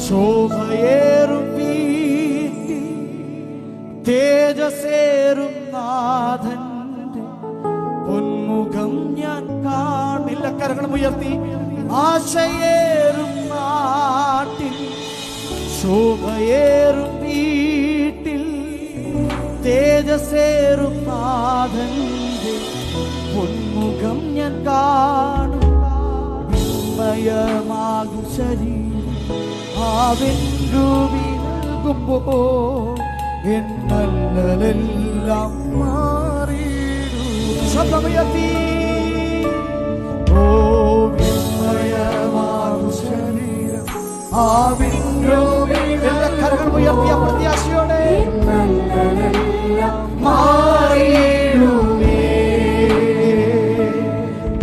ശോഭയേറും വീട്ടിൽ തേജസ്സേറും നാഥന്റെ പൊന്മുഖം ഞാൻ കാണില്ല. കരങ്ങളും ഉയർത്തി. ആശയേറും നാട്ടിൽ ശോഭയേറും വീട്ടിൽ തേജസ്സേറും നാഥന്റെ പൊന്മുഖം ഞാൻ കാണും. വിസ്മയമാകും ശരീരം ആവിൻ നൽകുമ്പോ എന്നല്ലെല്ലാം മാറിയിടും. ശബ്ദമുയർത്തി. ഓ വിസ്മയമാകും ശരീരം ആവിൻ കരങ്ങൾ ഉയർത്തിയ പ്രത്യാശയോടെ മാറിയിടുമേ.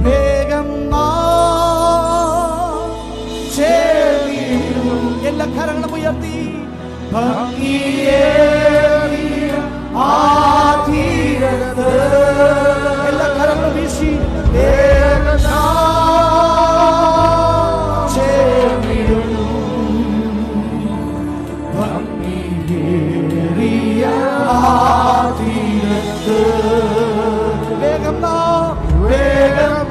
വേഗം ചേർന്നിടും. എല്ലാ കരങ്ങളും ഉയർത്തി. ഭംഗിയേറിയ ആ തീരത്ത് എല്ലാ കരങ്ങളും വീശി ചേർന്നിടും. ഭംഗിയേറിയ ആ തീരത്ത് വേഗം വേഗം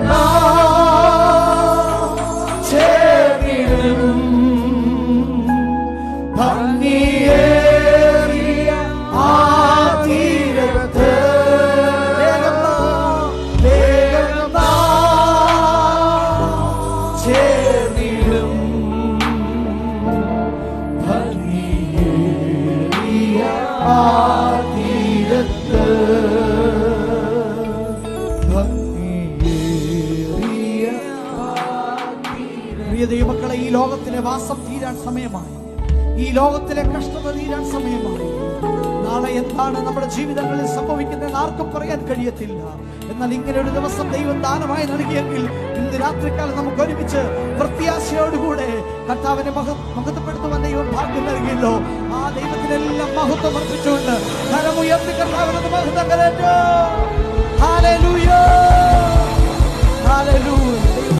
ചേർന്നിടും. ഭംഗിയേറിയ ആ തീരത്ത് വേഗം ചേർന്നിടും. ഭംഗിയേറിയ ആ തീരത്ത് പ്രിയ ദൈവമക്കളെ, ഈ ലോകത്തിലെ വാസം തീരാൻ സമയമായി. ഈ ലോകത്തിലെ കഷ്ടത തീരാൻ സമയമായി. നാളെ എന്താണ് നമ്മുടെ ജീവിതങ്ങളിൽ സംഭവിക്കുന്നത് ആർക്കും പറയാൻ കഴിയത്തില്ല. എന്നാൽ ഇങ്ങനെ ഒരു ദിവസം ദൈവം ദാനമായി നൽകിയെങ്കിൽ ഇന്ന് രാത്രിക്കാലം നമുക്ക് ഒരുമിച്ച് പ്രത്യാശയോടുകൂടെ കർത്താവിനെ മഹത്വപ്പെടുത്തുവാൻ ദൈവം ഭാഗ്യം നൽകിയല്ലോ. ആ ദൈവത്തിനെല്ലാം മഹത്വം വർദ്ധിച്ചുകൊണ്ട് കരമുയർത്തി കർത്താവിനത് മഹത്വം കരേറ്റോ. Hallelujah, hallelujah.